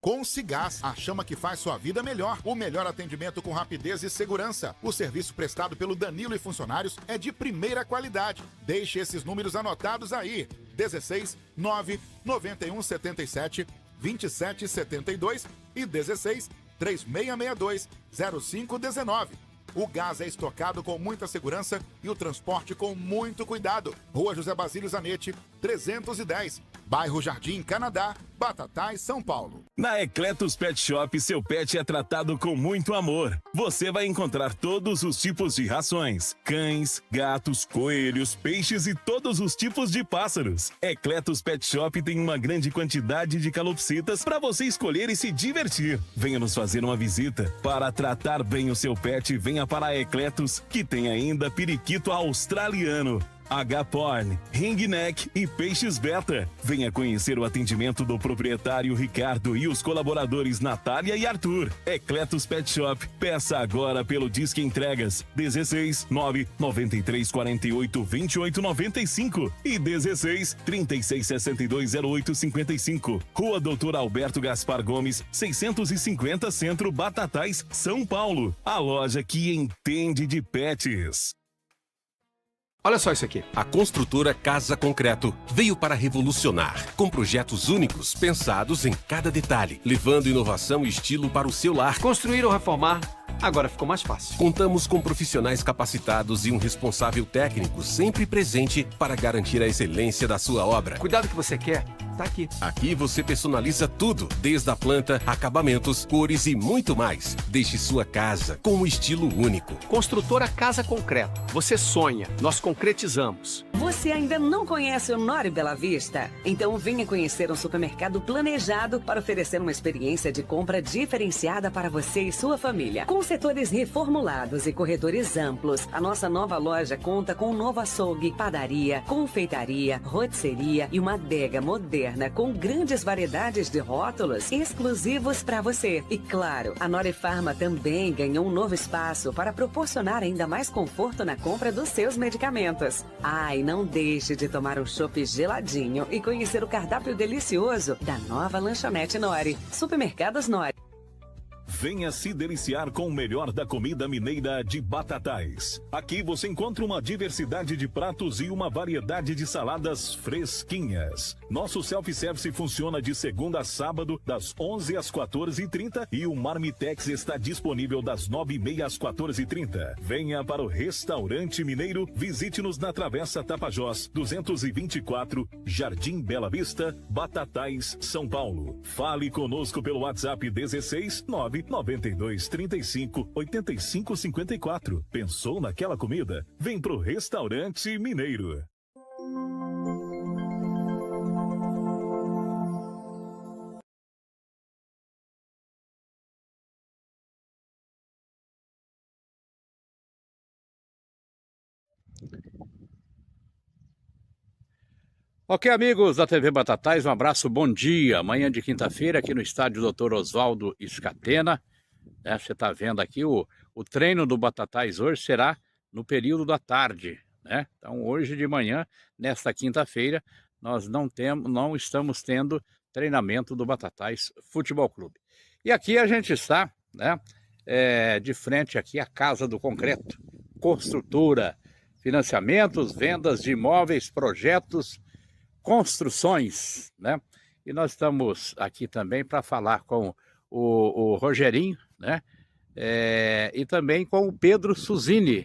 Speaker 6: Com Cigás, a chama que faz sua vida melhor. O melhor atendimento com rapidez e segurança. O serviço prestado pelo Danilo e funcionários é de primeira qualidade. Deixe esses números anotados aí. 16 9 91 77 27 72 e 16 3662 0519. O gás é estocado com muita segurança e o transporte com muito cuidado. Rua José Basílio Zanetti, 310, bairro Jardim Canadá, Batatais, São Paulo.
Speaker 7: Na Ecletus Pet Shop, seu pet é tratado com muito amor. Você vai encontrar todos os tipos de rações: cães, gatos, coelhos, peixes e todos os tipos de pássaros. Ecletus Pet Shop tem uma grande quantidade de calopsitas para você escolher e se divertir. Venha nos fazer uma visita. Para tratar bem o seu pet, venha para a Ecletus, que tem ainda periquito australiano, H-Porn, Ringneck e peixes beta. Venha conhecer o atendimento do proprietário Ricardo e os colaboradores Natália e Arthur. Ecletus Pet Shop. Peça agora pelo Disque Entregas 16 9 93 48 28 95 e 16 36 62 08 55. Rua Doutor Alberto Gaspar Gomes, 650 Centro, Batatais, São Paulo. A loja que entende de pets.
Speaker 8: Olha só isso aqui. A construtora Casa Concreto veio para revolucionar, com projetos únicos pensados em cada detalhe, levando inovação e estilo para o seu lar.
Speaker 9: Construir ou reformar, agora ficou mais fácil.
Speaker 8: Contamos com profissionais capacitados e um responsável técnico sempre presente para garantir a excelência da sua obra.
Speaker 9: Cuidado que você quer, tá aqui.
Speaker 8: Aqui você personaliza tudo, desde a planta, acabamentos, cores e muito mais. Deixe sua casa com um estilo único.
Speaker 9: Construtora Casa Concreto. Você sonha, nós concretizamos.
Speaker 10: Você ainda não conhece o Nori Bela Vista? Então venha conhecer um supermercado planejado para oferecer uma experiência de compra diferenciada para você e sua família. Com setores reformulados e corredores amplos, a nossa nova loja conta com um novo açougue, padaria, confeitaria, rotisseria e uma adega moderna com grandes variedades de rótulos exclusivos para você. E claro, a Nori Farma também ganhou um novo espaço para proporcionar ainda mais conforto na compra dos seus medicamentos. E não deixe de tomar um chopp geladinho e conhecer o cardápio delicioso da nova lanchonete Nori. Supermercados Nori.
Speaker 7: Venha se deliciar com o melhor da comida mineira de Batatais. Aqui você encontra uma diversidade de pratos e uma variedade de saladas fresquinhas. Nosso self-service funciona de segunda a sábado, das 11 às 14h30 e o Marmitex está disponível das 9h30 às 14h30. Venha para o Restaurante Mineiro, visite-nos na Travessa Tapajós, 224, Jardim Bela Vista, Batatais, São Paulo. Fale conosco pelo WhatsApp 16 9 92 35 85 54. Pensou naquela comida? Vem pro Restaurante Mineiro.
Speaker 2: Ok, amigos da TV Batatais, um abraço, bom dia. Amanhã de quinta-feira aqui no estádio Dr. Oswaldo Scatena. Você está vendo aqui o treino do Batatais hoje será no período da tarde, né? Então hoje de manhã, nesta quinta-feira, nós não estamos tendo treinamento do Batatais Futebol Clube. E aqui a gente está, né, de frente aqui à Casa do Concreto, construtora, financiamentos, vendas de imóveis, projetos, construções, né? E nós estamos aqui também para falar com o Rogerinho, né? E também com o Pedro Suzini.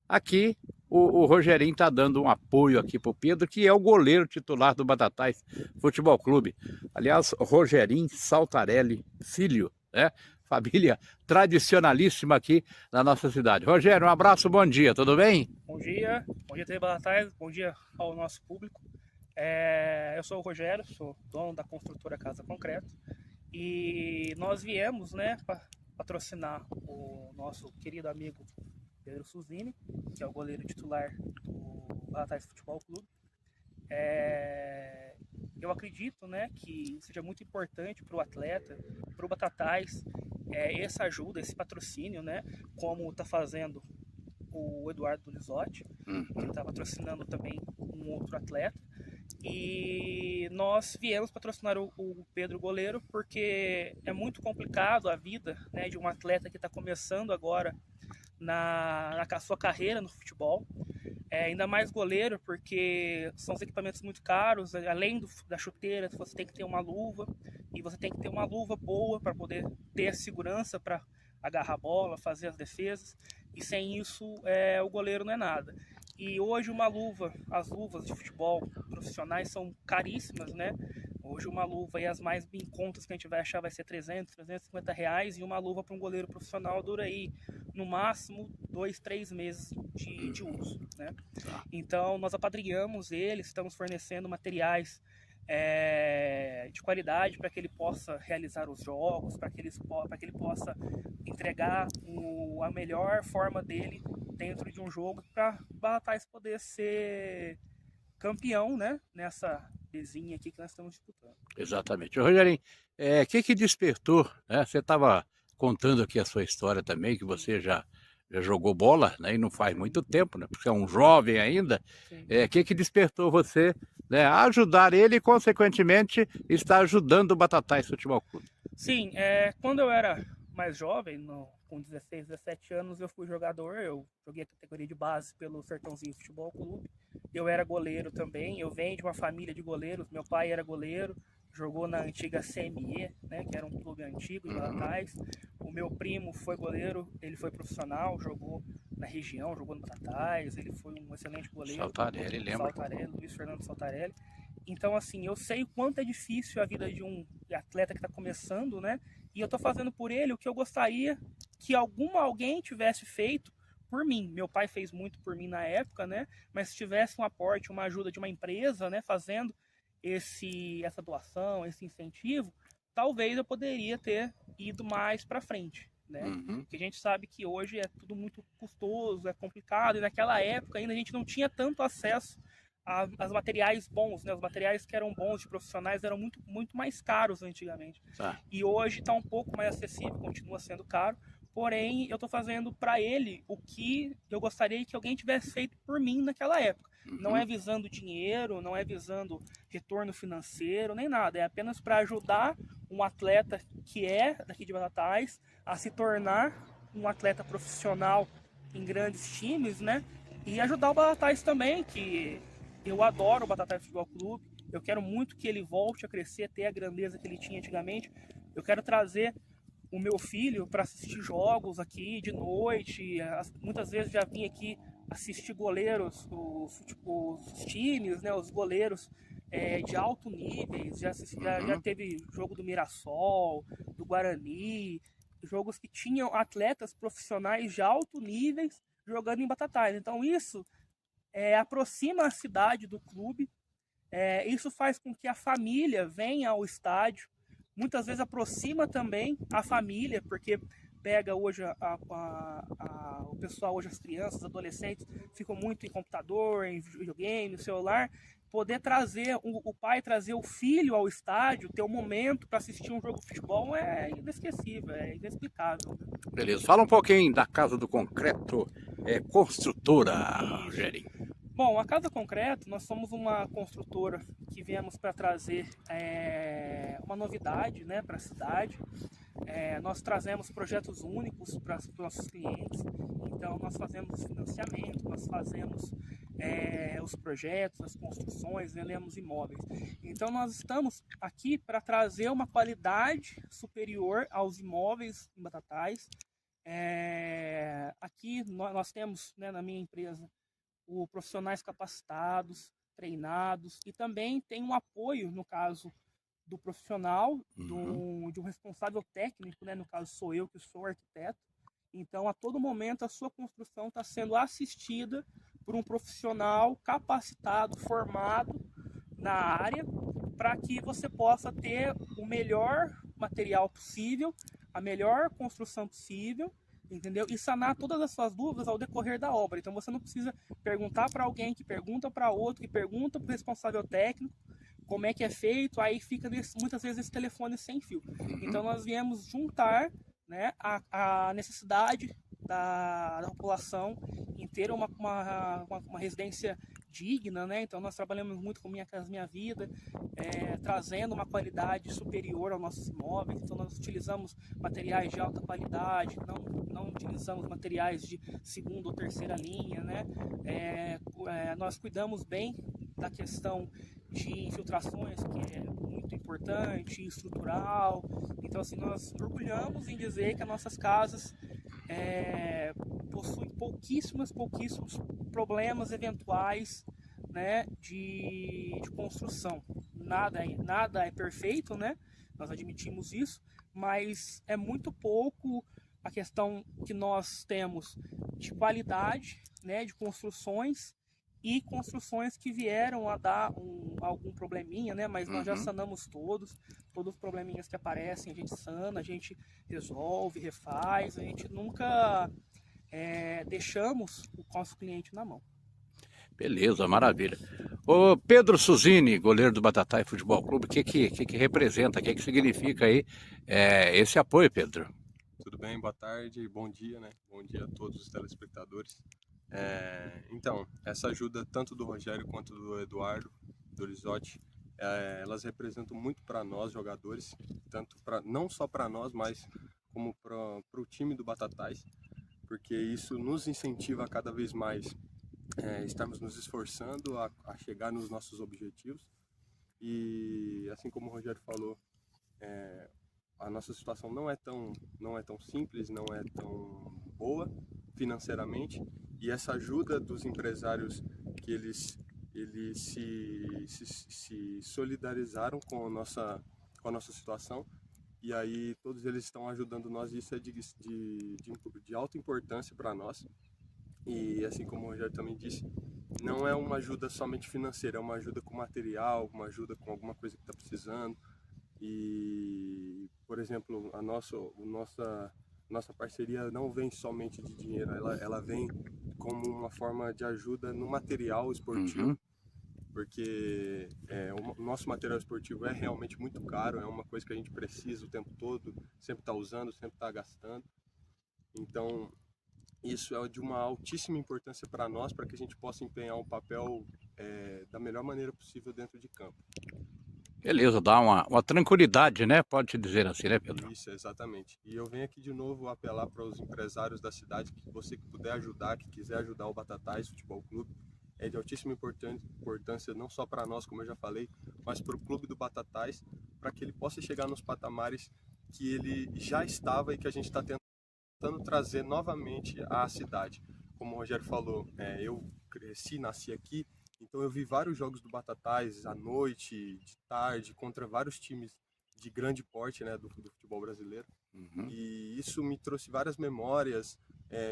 Speaker 2: Aqui o Rogerinho está dando um apoio aqui para o Pedro, que é o goleiro titular do Batatais Futebol Clube. Aliás, Rogerinho Saltarelli Filho, né? Família tradicionalíssima aqui na nossa cidade. Rogério, um abraço, bom dia, tudo bem?
Speaker 3: Bom dia TV Batatais, bom dia ao nosso público. Eu sou o Rogério, sou dono da construtora Casa Concreto e nós viemos, né, para patrocinar o nosso querido amigo Pedro Suzini, que é o goleiro titular do Batatais Futebol Clube. Eu acredito, né, que seja muito importante para o atleta, para o Batatais, essa ajuda, esse patrocínio, né, como está fazendo o Eduardo Lizotti, que está patrocinando também um outro atleta. E nós viemos patrocinar o Pedro Goleiro porque é muito complicado a vida, né, de um atleta que está começando agora na sua carreira no futebol. Ainda mais goleiro, porque são os equipamentos muito caros. Além da chuteira, você tem que ter uma luva, e você tem que ter uma luva boa para poder ter a segurança para agarrar a bola, fazer as defesas, e sem isso o goleiro não é nada. E hoje as luvas de futebol profissionais são caríssimas, né? Hoje uma luva, e as mais bem contas que a gente vai achar, vai ser 300, 350 reais, e uma luva para um goleiro profissional dura aí, no máximo, 2, 3 meses de uso, né? Então, nós apadrinhamos ele, estamos fornecendo materiais de qualidade para que ele possa realizar os jogos, para que ele possa entregar a melhor forma dele dentro de um jogo, para o Batatais poder ser campeão, né, nessa vizinha aqui que nós estamos disputando.
Speaker 2: Exatamente. Rogerinho, o que despertou, né? Você estava contando aqui a sua história também, que você já jogou bola, né? E não faz muito tempo, né? Porque é um jovem ainda. O que despertou você, né, a ajudar ele e, consequentemente, está ajudando o Batatais Futebol Clube?
Speaker 3: Sim, quando eu era mais jovem, com 16, 17 anos, eu fui jogador. Eu joguei a categoria de base pelo Sertãozinho Futebol Clube. Eu era goleiro também. Eu venho de uma família de goleiros. Meu pai era goleiro, jogou na antiga CME, né, que era um clube antigo de Batatais. O meu primo foi goleiro, ele foi profissional, jogou na região, jogou no Batatais. Ele foi um excelente goleiro.
Speaker 2: Saltarelli, lembra?
Speaker 3: Saltarelli, Luiz Fernando Saltarelli. Então, assim, eu sei o quanto é difícil a vida de um atleta que está começando, né? E eu estou fazendo por ele o que eu gostaria que alguém tivesse feito por mim. Meu pai fez muito por mim na época, né? Mas se tivesse um aporte, uma ajuda de uma empresa, né, fazendo essa doação, esse incentivo, talvez eu poderia ter ido mais para frente, né? Porque a gente sabe que hoje é tudo muito custoso, é complicado, e naquela época ainda a gente não tinha tanto acesso aos materiais bons, né? Os materiais que eram bons de profissionais eram muito, muito mais caros antigamente. E hoje está um pouco mais acessível, continua sendo caro, porém eu estou fazendo para ele o que eu gostaria que alguém tivesse feito por mim naquela época. Não é visando dinheiro, não é visando retorno financeiro, nem nada. É apenas para ajudar um atleta que é daqui de Batatais a se tornar um atleta profissional em grandes times, né? E ajudar o Batatais também, que eu adoro o Batatais Futebol Clube. Eu quero muito que ele volte a crescer, ter a grandeza que ele tinha antigamente. Eu quero trazer o meu filho para assistir jogos aqui de noite. Muitas vezes já vim aqui assistir goleiros, os times, né, os goleiros de alto nível. Já teve jogo do Mirassol, do Guarani, jogos que tinham atletas profissionais de alto nível jogando em Batatais. Então isso aproxima a cidade do clube, isso faz com que a família venha ao estádio. Muitas vezes aproxima também a família, porque pega hoje o pessoal, hoje as crianças, os adolescentes, ficam muito em computador, em videogame, no celular. Poder trazer o pai, trazer o filho ao estádio, ter um momento para assistir um jogo de futebol é inesquecível, é inexplicável.
Speaker 2: Beleza, fala um pouquinho da Casa do Concreto Construtora, Rogerinho.
Speaker 3: Bom, a Casa Concreto, nós somos uma construtora que viemos para trazer uma novidade, né, para a cidade. Nós trazemos projetos únicos para os nossos clientes. Então nós fazemos financiamento, nós fazemos os projetos, as construções, vendemos imóveis. Então nós estamos aqui para trazer uma qualidade superior aos imóveis em Batatais. Aqui nós temos, né, na minha empresa, profissionais capacitados, treinados, e também tem um apoio, no caso do profissional, de um responsável técnico, né? No caso sou eu, que sou arquiteto. Então, a todo momento, a sua construção está sendo assistida por um profissional capacitado, formado na área, para que você possa ter o melhor material possível, a melhor construção possível, entendeu? E sanar todas as suas dúvidas ao decorrer da obra. Então você não precisa perguntar para alguém, que pergunta para outro, que pergunta para o responsável técnico como é que é feito, aí fica muitas vezes esse telefone sem fio. Então nós viemos juntar, né, a necessidade da população em ter uma residência digna, né? Então nós trabalhamos muito com Minha Casa Minha Vida, trazendo uma qualidade superior aos nossos imóveis. Então nós utilizamos materiais de alta qualidade, não utilizamos materiais de segunda ou terceira linha, né? Nós cuidamos bem da questão de infiltrações, que é muito importante, estrutural. Então, assim, nós orgulhamos em dizer que as nossas casas possuem pouquíssimos problemas eventuais, né, de construção. Nada é perfeito, né? Nós admitimos isso, mas é muito pouco a questão que nós temos de qualidade, né, de construções, e construções que vieram a dar algum probleminha, né? Mas nós já sanamos todos os probleminhas que aparecem, a gente sana, a gente resolve, refaz, a gente nunca deixamos o nosso cliente na mão.
Speaker 2: Beleza, maravilha. Ô Pedro Suzini, goleiro do Batatais Futebol Clube, o que representa, o que significa aí esse apoio, Pedro?
Speaker 11: Tudo bem, boa tarde, bom dia, né? Bom dia a todos os telespectadores. Então, essa ajuda tanto do Rogério quanto do Eduardo, do Lisotti, elas representam muito para nós jogadores, tanto não só para nós, mas como para o time do Batatais, porque isso nos incentiva a cada vez mais estarmos nos esforçando a chegar nos nossos objetivos. E assim como o Rogério falou, a nossa situação não é tão simples, não é tão boa financeiramente, e essa ajuda dos empresários que eles se solidarizaram com a nossa situação, e aí todos eles estão ajudando nós, e isso é de alta importância para nós. E assim como o Rogério também disse, não é uma ajuda somente financeira, é uma ajuda com material, uma ajuda com alguma coisa que está precisando. E, por exemplo, a nossa parceria não vem somente de dinheiro, ela vem como uma forma de ajuda no material esportivo, porque o nosso material esportivo é realmente muito caro, é uma coisa que a gente precisa o tempo todo, sempre está usando, sempre está gastando. Então, isso é de uma altíssima importância para nós, para que a gente possa empenhar um papel da melhor maneira possível dentro de campo.
Speaker 2: Beleza, dá uma tranquilidade, né? Pode dizer assim, né, Pedro?
Speaker 11: Isso, exatamente. E eu venho aqui de novo apelar para os empresários da cidade, que você que puder ajudar, que quiser ajudar o Batatais Futebol Clube, é de altíssima importância não só para nós, como eu já falei, mas para o clube do Batatais, para que ele possa chegar nos patamares que ele já estava e que a gente está tentando trazer novamente à cidade. Como o Rogério falou, eu nasci aqui, então eu vi vários jogos do Batatais à noite, de tarde, contra vários times de grande porte, né, do futebol brasileiro. E isso me trouxe várias memórias,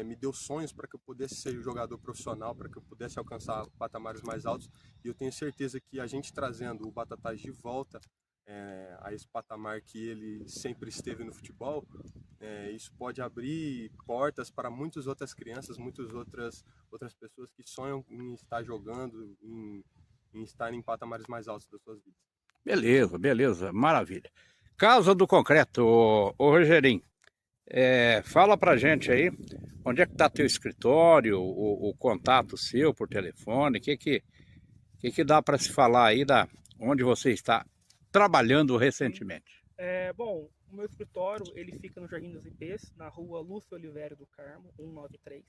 Speaker 11: me deu sonhos para que eu pudesse ser jogador profissional, para que eu pudesse alcançar patamares mais altos. E eu tenho certeza que a gente trazendo o Batatais de volta a esse patamar que ele sempre esteve no futebol, isso pode abrir portas para muitas outras crianças, muitas outras pessoas que sonham em estar jogando, em estar em patamares mais altos das suas vidas.
Speaker 2: Beleza, maravilha. Casa do Concreto, ô Rogerinho, fala pra gente aí, onde é que tá teu escritório, o contato seu por telefone, o que dá para se falar aí onde você está trabalhando recentemente?
Speaker 3: Bom, o meu escritório, ele fica no Jardim das IPs, na rua Lúcio Oliveira do Carmo, 193.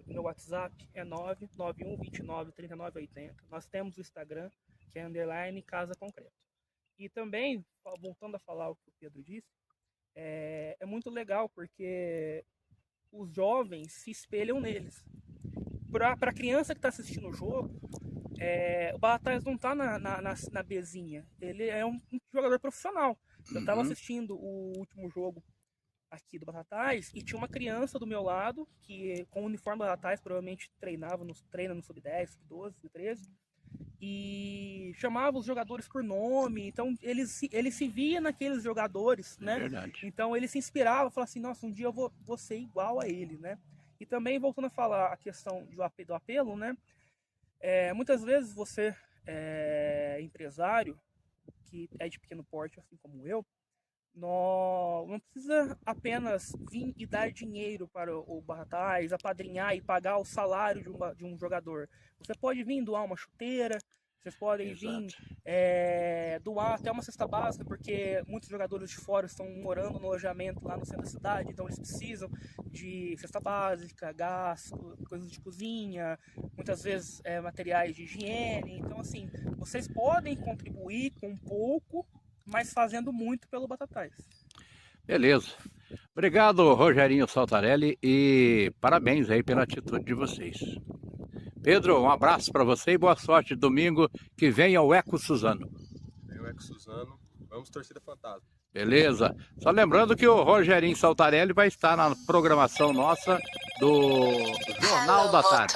Speaker 3: Meu WhatsApp é 991293980. Nós temos o Instagram, que é _Casa Concreto. E também, voltando a falar o que o Pedro disse, é muito legal porque os jovens se espelham neles. Para a criança que está assistindo o jogo, o Batatais não está na Bzinha, ele é um jogador profissional. Eu estava assistindo o último jogo aqui do Batatais e tinha uma criança do meu lado que com o uniforme do Batatais provavelmente treina no sub-10, sub-12, sub-13 e chamava os jogadores por nome. Então ele se via naqueles jogadores, né?
Speaker 2: Verdade.
Speaker 3: Então ele se inspirava, falava assim, nossa, um dia eu vou ser igual a ele, né? E também voltando a falar a questão do apelo, né? Muitas vezes você empresário que é de pequeno porte, assim como eu, Não precisa apenas vir e dar dinheiro para o Batatais, apadrinhar e pagar o salário de um jogador. Você pode vir doar uma chuteira, vocês podem vir doar até uma cesta básica, porque muitos jogadores de fora estão morando no alojamento lá no centro da cidade, então eles precisam de cesta básica, gás, coisas de cozinha, muitas vezes materiais de higiene. Então, assim, vocês podem contribuir com pouco, mas fazendo muito pelo Batatais.
Speaker 2: Beleza. Obrigado, Rogerinho Saltarelli, e parabéns aí pela atitude de vocês. Pedro, um abraço para você e boa sorte domingo que vem ao Eco Suzano.
Speaker 11: Vem o Eco Suzano, vamos torcida fantasma.
Speaker 2: Beleza. Só lembrando que o Rogerinho Saltarelli vai estar na programação nossa do Jornal da Tarde.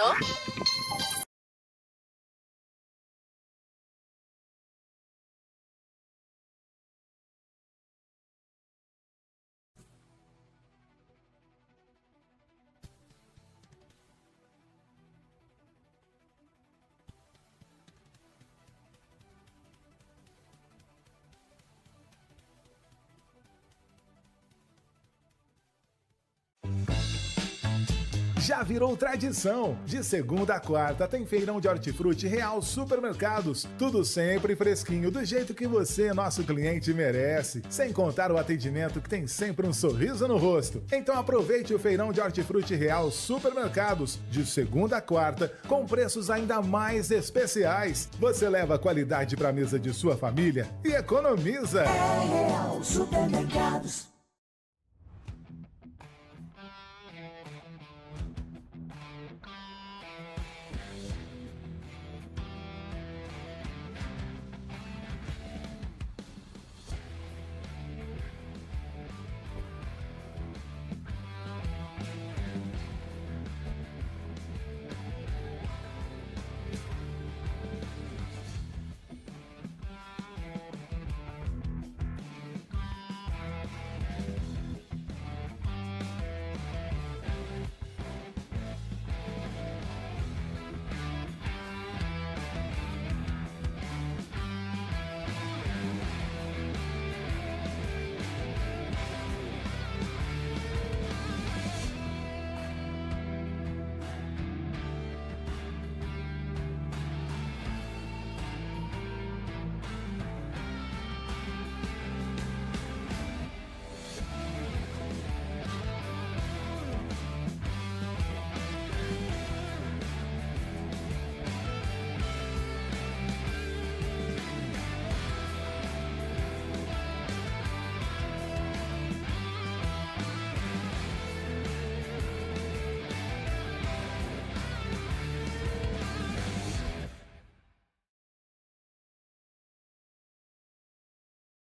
Speaker 4: Já virou tradição. De segunda a quarta tem feirão de hortifruti Real Supermercados. Tudo sempre fresquinho, do jeito que você, nosso cliente, merece. Sem contar o atendimento que tem sempre um sorriso no rosto. Então aproveite o feirão de hortifruti Real Supermercados. De segunda a quarta, com preços ainda mais especiais. Você leva qualidade para a mesa de sua família e economiza.
Speaker 5: Real Supermercados.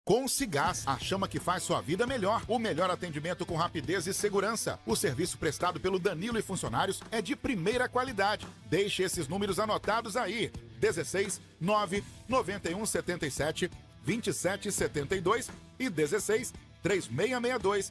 Speaker 6: Com Cigás, a chama que faz sua vida melhor. O melhor atendimento com rapidez e segurança. O serviço prestado pelo Danilo e funcionários é de primeira qualidade. Deixe esses números anotados aí. 16 9 91 77 27 72 e 16 3662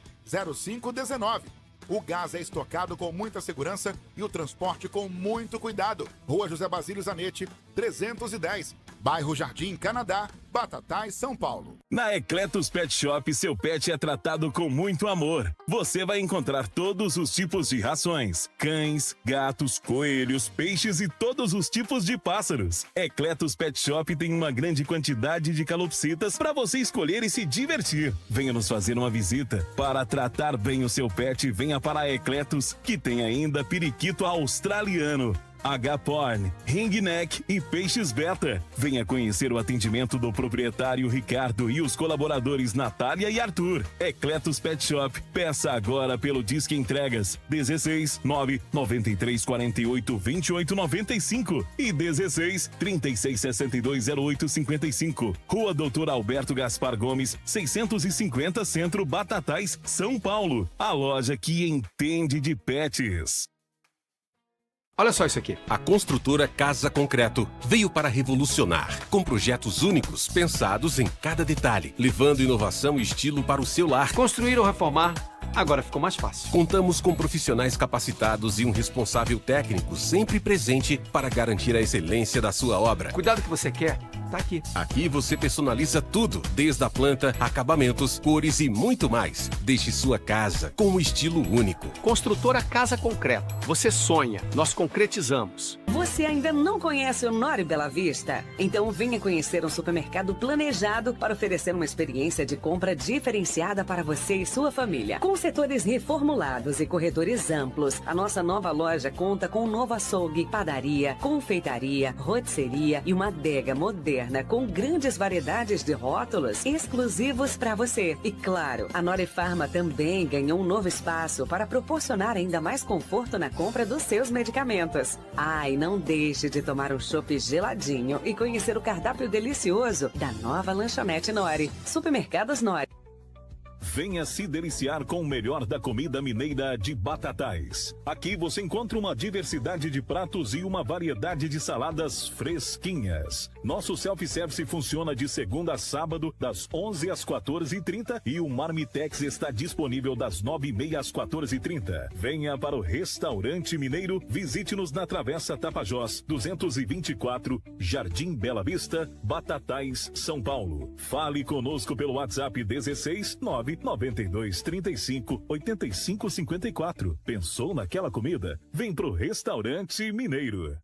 Speaker 6: 0519. O gás é estocado com muita segurança e o transporte com muito cuidado. Rua José Basílio Zanetti, 310, bairro Jardim Canadá, Batatais, São Paulo.
Speaker 7: Na Ecletus Pet Shop, seu pet é tratado com muito amor. Você vai encontrar todos os tipos de rações: cães, gatos, coelhos, peixes e todos os tipos de pássaros. Ecletus Pet Shop tem uma grande quantidade de calopsitas para você escolher e se divertir. Venha nos fazer uma visita. Para tratar bem o seu pet, venha para a Ecletus, que tem ainda periquito australiano, H-Porn, Ringneck e peixes beta. Venha conhecer o atendimento do proprietário Ricardo e os colaboradores Natália e Arthur. Ecletus Pet Shop. Peça agora pelo Disque Entregas 16 9 93 48 28 95 e 16 36 62 08 55. Rua Doutor Alberto Gaspar Gomes, 650 Centro, Batatais, São Paulo. A loja que entende de pets.
Speaker 9: Olha só isso aqui.
Speaker 8: A construtora Casa Concreto veio para revolucionar, com projetos únicos pensados em cada detalhe, levando inovação e estilo para o seu lar.
Speaker 9: Construir ou reformar, Agora ficou mais fácil.
Speaker 8: Contamos com profissionais capacitados e um responsável técnico sempre presente para garantir a excelência da sua obra.
Speaker 9: Cuidado que você quer, tá aqui.
Speaker 8: Aqui você personaliza tudo, desde a planta, acabamentos, cores e muito mais. Deixe sua casa com um estilo único.
Speaker 9: Construtora Casa Concreto. Você sonha, nós concretizamos.
Speaker 10: Você ainda não conhece o Nori Bela Vista? Então venha conhecer um supermercado planejado para oferecer uma experiência de compra diferenciada para você e sua família. Com setores reformulados e corredores amplos, a nossa nova loja conta com um novo açougue, padaria, confeitaria, rotisseria e uma adega moderna com grandes variedades de rótulos exclusivos para você. E claro, a Nori Farma também ganhou um novo espaço para proporcionar ainda mais conforto na compra dos seus medicamentos. E não deixe de tomar um chopp geladinho e conhecer o cardápio delicioso da nova lanchonete Nori. Supermercados Nori.
Speaker 7: Venha se deliciar com o melhor da comida mineira de Batatais. Aqui você encontra uma diversidade de pratos e uma variedade de saladas fresquinhas. Nosso self-service funciona de segunda a sábado, das 11 às 14h30 e o Marmitex está disponível das 9h30 às 14h30. Venha para o Restaurante Mineiro, visite-nos na Travessa Tapajós, 224, Jardim Bela Vista, Batatais, São Paulo. Fale conosco pelo WhatsApp 16 992 35 85 54. Pensou naquela comida? Vem pro Restaurante Mineiro.